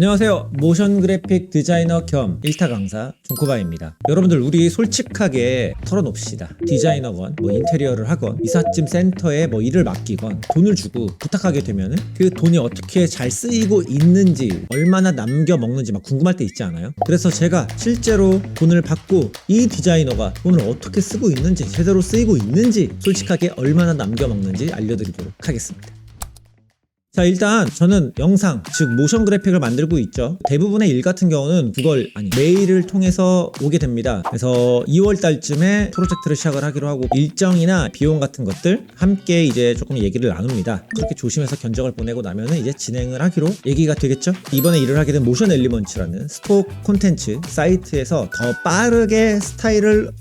안녕하세요. 모션 그래픽 디자이너 겸 일타 강사 존코바입니다. 여러분들 우리 솔직하게 털어놓읍시다. 디자이너건 인테리어를 하건 이삿짐 센터에 일을 맡기건 돈을 주고 부탁하게 되면은 그 돈이 어떻게 잘 쓰이고 있는지 얼마나 남겨 먹는지 막 궁금할 때 있지 않아요? 그래서 제가 실제로 돈을 받고 이 디자이너가 돈을 어떻게 쓰고 있는지 제대로 쓰이고 있는지 솔직하게 얼마나 남겨 먹는지 알려드리도록 하겠습니다. 자, 일단 저는 영상, 즉 모션 그래픽을 만들고 있죠. 대부분의 일 같은 경우는 메일을 통해서 오게 됩니다. 그래서 2월 달쯤에 프로젝트를 시작을 하기로 하고 일정이나 비용 같은 것들 함께 이제 조금 얘기를 나눕니다. 그렇게 조심해서 견적을 보내고 나면은 이제 진행을 하기로 얘기가 되겠죠. 이번에 일을 하게 된 모션 엘리먼츠라는 스톡 콘텐츠 사이트에서 더 빠르게 스타일을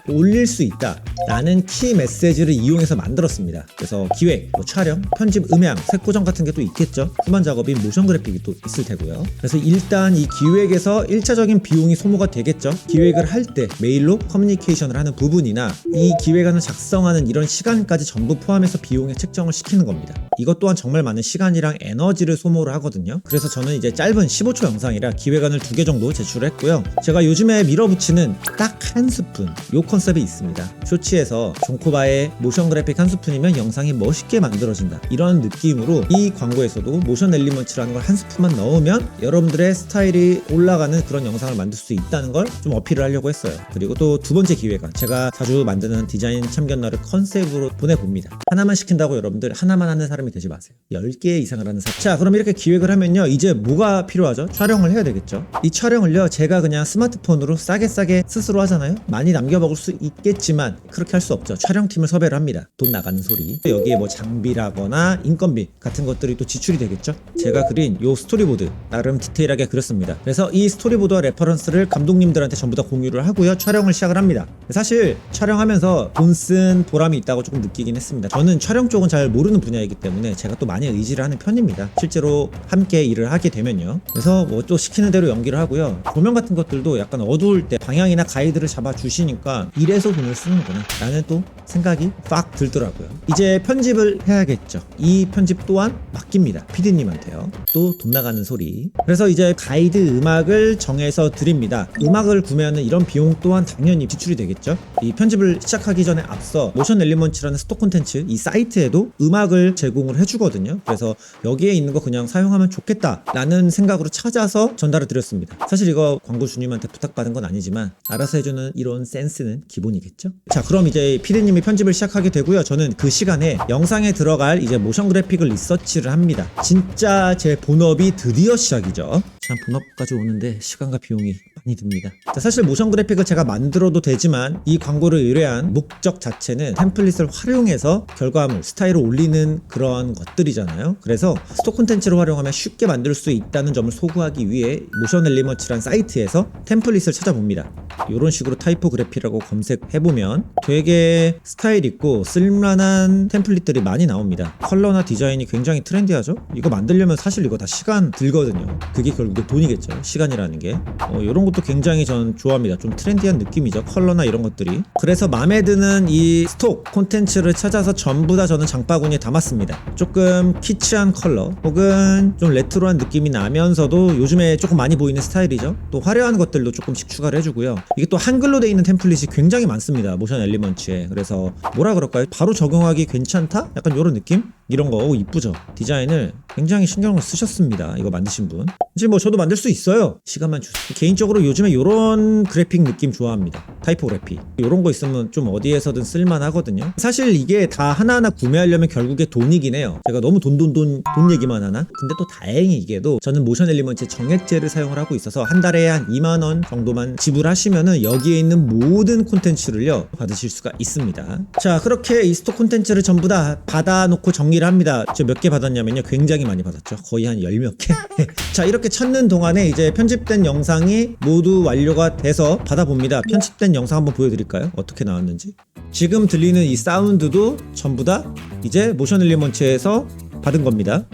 올릴 수 있다 라는 키 메시지를 이용해서 만들었습니다. 그래서 기획, 촬영, 편집, 음향, 색보정 같은 게 또 있겠죠. 후반 작업인 모션 그래픽이 또 있을 테고요. 그래서 일단 이 기획에서 1차적인 비용이 소모가 되겠죠. 기획을 할 때 메일로 커뮤니케이션을 하는 부분이나 이 기획안을 작성하는 이런 시간까지 전부 포함해서 비용에 책정을 시키는 겁니다. 이것 또한 정말 많은 시간이랑 에너지를 소모를 하거든요. 그래서 저는 이제 짧은 15초 영상이라 기획안을 2개 정도 제출했고요. 제가 요즘에 밀어붙이는 딱 한 스푼 요 컨셉이 있습니다. 쇼츠에서 존코바의 모션 그래픽 한 스푼이면 영상이 멋있게 만들어진다 이런 느낌으로 이 광고에서도 모션 엘리먼츠라는 걸 한 스푼만 넣으면 여러분들의 스타일이 올라가는 그런 영상을 만들 수 있다는 걸 좀 어필을 하려고 했어요. 그리고 또 두 번째 기획안, 제가 자주 만드는 디자인 참견날을 컨셉으로 보내봅니다. 하나만 시킨다고 여러분들 하나만 하는 사람이 되지 마세요. 10개 이상을 하는 사람. 자, 그럼 이렇게 기획을 하면요, 이제 뭐가 필요하죠? 촬영을 해야 되겠죠. 이 촬영을요, 제가 그냥 스마트폰으로 싸게 스스로 하잖아요. 많이 남겨 먹을 수 있겠지만 그렇게 할 수 없죠. 촬영팀을 섭외를 합니다. 돈 나가는 소리. 여기에 장비라거나 인건비 같은 것들이 또 지출이 되겠죠. 제가 그린 요 스토리보드 나름 디테일하게 그렸습니다. 그래서 이 스토리보드와 레퍼런스를 감독님들한테 전부 다 공유를 하고요, 촬영을 시작을 합니다. 사실 촬영하면서 돈 쓴 보람이 있다고 조금 느끼긴 했습니다. 저는 촬영 쪽은 잘 모르는 분야이기 때문에 제가 또 많이 의지를 하는 편입니다. 실제로 함께 일을 하게 되면요. 그래서 또 시키는 대로 연기를 하고요. 조명 같은 것들도 약간 어두울 때 방향이나 가이드를 잡아 주시니까 이래서 돈을 쓰는구나 라는 또 생각이 팍 들더라고요. 이제 편집을 해야겠죠. 이 편집 또한 맡깁니다. PD님한테요. 또 돈 나가는 소리. 그래서 이제 가이드 음악을 정해서 드립니다. 음악을 구매하는 이런 비용 또한 당연히 지출이 되겠죠. 이 편집을 시작하기 전에 앞서 모션 엘리먼츠라는 스톡 콘텐츠 이 사이트에도 음악을 제공을 해주거든요. 그래서 여기에 있는 거 그냥 사용하면 좋겠다 라는 생각으로 찾아서 전달을 드렸습니다. 사실 이거 광고 주님한테 부탁받은 건 아니지만 알아서 해주는 이런 센스는 기본이겠죠. 자, 그럼 이제 PD님이 편집을 시작하게 되고요. 저는 그 시간에 영상에 들어갈 이제 모션 그래픽을 리서치를 합니다. 진짜 제 본업이 드디어 시작이죠. 참, 본업까지 오는데 시간과 비용이 많이 듭니다. 자, 사실 모션 그래픽을 제가 만들어도 되지만 이 광고를 의뢰한 목적 자체는 템플릿을 활용해서 결과물, 스타일을 올리는 그런 것들이잖아요. 그래서 스톡 콘텐츠를 활용하면 쉽게 만들 수 있다는 점을 소구하기 위해 모션 엘리먼츠라는 사이트에서 템플릿을 찾아봅니다. 이런 식으로 타이포그래피라고 검색해보면 되게 스타일 있고 쓸만한 템플릿들이 많이 나옵니다. 컬러나 디자인이 굉장히 트렌디하죠? 이거 만들려면 사실 이거 다 시간 들거든요. 그게 결국에 돈이겠죠. 시간이라는 게. 이런 것도 굉장히 전 좋아합니다. 좀 트렌디한 느낌이죠. 컬러나 이런 것들이. 그래서 마음에 드는 이 스톡 콘텐츠를 찾아서 전부 다 저는 장바구니에 담았습니다. 조금 키치한 컬러 혹은 좀 레트로한 느낌이 나면서도 요즘에 조금 많이 보이는 스타일이죠. 또 화려한 것들도 조금씩 추가를 해주고요. 이게 또 한글로 되어 있는 템플릿이 굉장히 많습니다. 모션 엘리먼츠에. 그래서 뭐라 그럴까요? 바로 적용하기 괜찮다? 약간 이런 느낌? 이런 거 이쁘죠? 디자인을 굉장히 신경을 쓰셨습니다. 이거 만드신 분. 이제 저도 만들 수 있어요. 시간만 주세요. 개인적으로 요즘에 이런 그래픽 느낌 좋아합니다. 타이포그래피. 이런 거 있으면 좀 어디에서든 쓸만하거든요. 사실 이게 다 하나하나 구매하려면 결국에 돈이긴 해요. 제가 너무 돈 얘기만 하나? 근데 또 다행히게도 저는 모션 엘리먼츠의 정액제를 사용을 하고 있어서 한 달에 한 2만원 정도만 지불하시면은 여기에 있는 모든 콘텐츠를요 받으실 수가 있습니다. 자, 그렇게 이 스톡 콘텐츠를 전부 다 받아놓고 정리를 합니다. 저 몇 개 받았냐면요, 굉장히 많이 받았죠. 거의 한 10몇 개. 자, 이렇게 찾는 동안에 이제 편집된 영상이 모두 완료가 돼서 받아봅니다. 편집된 영상 한번 보여드릴까요? 어떻게 나왔는지. 지금 들리는 이 사운드도 전부 다 이제 모션 엘리먼츠에서 받은 겁니다.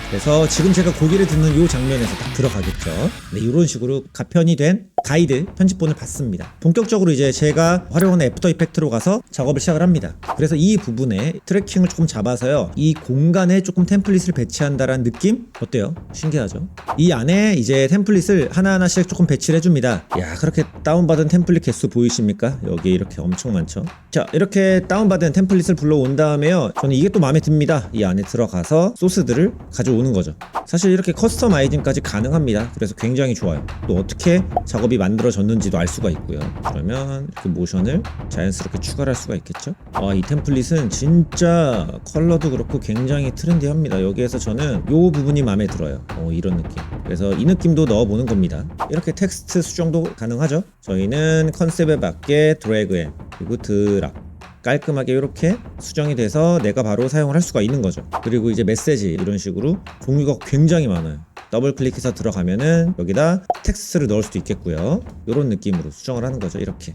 그래서 지금 제가 고기를 듣는 이 장면에서 딱 들어가겠죠. 네, 이런 식으로 가편이 된 가이드 편집본을 받습니다. 본격적으로 이제 제가 활용하는 애프터 이펙트로 가서 작업을 시작을 합니다. 그래서 이 부분에 트래킹을 조금 잡아서요, 이 공간에 조금 템플릿을 배치한다라는 느낌? 어때요? 신기하죠? 이 안에 이제 템플릿을 하나하나씩 조금 배치를 해줍니다. 야, 그렇게 다운받은 템플릿 개수 보이십니까? 여기 이렇게 엄청 많죠? 자, 이렇게 다운받은 템플릿을 불러온 다음에요, 저는 이게 또 마음에 듭니다. 이 안에 들어가서 소스들을 가져오는 거죠. 사실 이렇게 커스터마이징까지 가능합니다. 그래서 굉장히 좋아요. 또 어떻게 작업이 만들어졌는지도 알 수가 있고요. 그러면 이렇게 모션을 자연스럽게 추가할 수가 있겠죠. 이 템플릿은 진짜 컬러도 그렇고 굉장히 트렌디합니다. 여기에서 저는 이 부분이 마음에 들어요. 이런 느낌. 그래서 이 느낌도 넣어보는 겁니다. 이렇게 텍스트 수정도 가능하죠. 저희는 컨셉에 맞게 드래그 앤 그리고 드랍, 깔끔하게 이렇게 수정이 돼서 내가 바로 사용을 할 수가 있는 거죠. 그리고 이제 메시지, 이런 식으로 종류가 굉장히 많아요. 더블 클릭해서 들어가면은 여기다 텍스트를 넣을 수도 있겠고요. 이런 느낌으로 수정을 하는 거죠. 이렇게.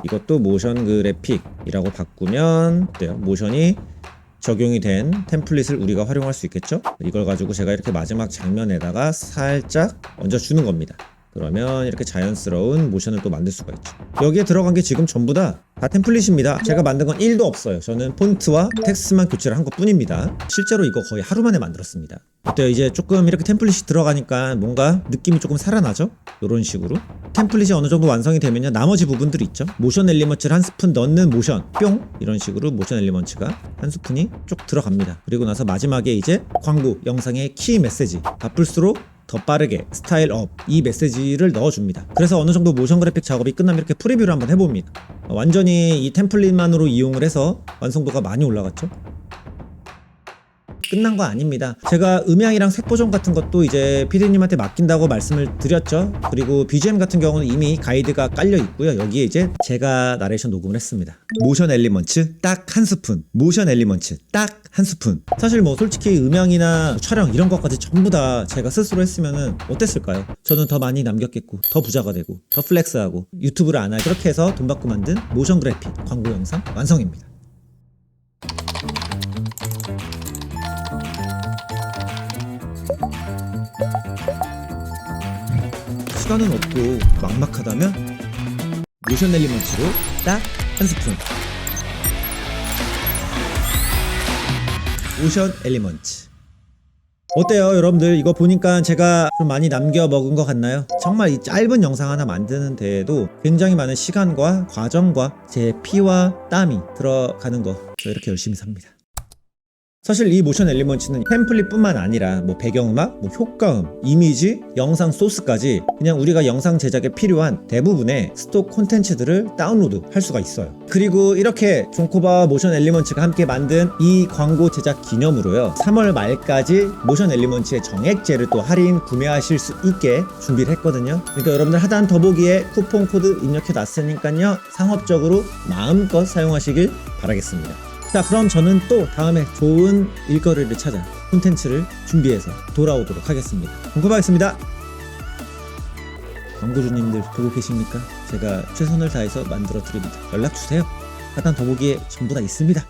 이것도 모션 그래픽이라고 바꾸면 어때요? 모션이 적용이 된 템플릿을 우리가 활용할 수 있겠죠? 이걸 가지고 제가 이렇게 마지막 장면에다가 살짝 얹어주는 겁니다. 그러면 이렇게 자연스러운 모션을 또 만들 수가 있죠. 여기에 들어간 게 지금 전부 다 템플릿입니다. 제가 만든 건 1도 없어요. 저는 폰트와 텍스트만 교체를 한 것 뿐입니다. 실제로 이거 거의 하루 만에 만들었습니다. 어때요? 이제 조금 이렇게 템플릿이 들어가니까 뭔가 느낌이 조금 살아나죠? 이런 식으로 템플릿이 어느 정도 완성이 되면요, 나머지 부분들이 있죠. 모션 엘리먼츠를 한 스푼 넣는 모션 뿅, 이런 식으로 모션 엘리먼츠가 한 스푼이 쭉 들어갑니다. 그리고 나서 마지막에 이제 광고 영상의 키 메시지, 바쁠수록 더 빠르게 스타일 업, 이 메시지를 넣어줍니다. 그래서 어느 정도 모션 그래픽 작업이 끝나면 이렇게 프리뷰를 한번 해봅니다. 완전히 이 템플릿만으로 이용을 해서 완성도가 많이 올라갔죠. 끝난 거 아닙니다. 제가 음향이랑 색 보정 같은 것도 이제 PD님한테 맡긴다고 말씀을 드렸죠. 그리고 BGM 같은 경우는 이미 가이드가 깔려 있고요. 여기에 이제 제가 나레이션 녹음을 했습니다. 모션 엘리먼츠 딱 한 스푼, 모션 엘리먼츠 딱 한 스푼. 사실 뭐 솔직히 음향이나 촬영 이런 것까지 전부 다 제가 스스로 했으면은 어땠을까요? 저는 더 많이 남겼겠고, 더 부자가 되고, 더 플렉스하고, 유튜브를 안 하고, 그렇게 해서 돈 받고 만든 모션 그래픽 광고 영상 완성입니다. 시간은 없고 막막하다면 모션 엘리먼츠로 딱 한 스푼. 모션 엘리먼츠 어때요? 여러분들 이거 보니까 제가 좀 많이 남겨 먹은 것 같나요? 정말 이 짧은 영상 하나 만드는 데에도 굉장히 많은 시간과 과정과 제 피와 땀이 들어가는 거, 저 이렇게 열심히 삽니다. 사실 이 모션 엘리먼츠는 템플릿뿐만 아니라 뭐 배경음악, 뭐 효과음, 이미지, 영상 소스까지 그냥 우리가 영상 제작에 필요한 대부분의 스톡 콘텐츠들을 다운로드 할 수가 있어요. 그리고 이렇게 존코바와 모션 엘리먼츠가 함께 만든 이 광고 제작 기념으로요, 3월 말까지 모션 엘리먼츠의 정액제를 또 할인 구매하실 수 있게 준비를 했거든요. 그러니까 여러분들 하단 더보기에 쿠폰 코드 입력해 놨으니까요, 상업적으로 마음껏 사용하시길 바라겠습니다. 자, 그럼 저는 또 다음에 좋은 일거리를 찾아 콘텐츠를 준비해서 돌아오도록 하겠습니다. 존코바였습니다. 광고주님들 보고 계십니까? 제가 최선을 다해서 만들어 드립니다. 연락주세요. 하단 더보기에 전부 다 있습니다.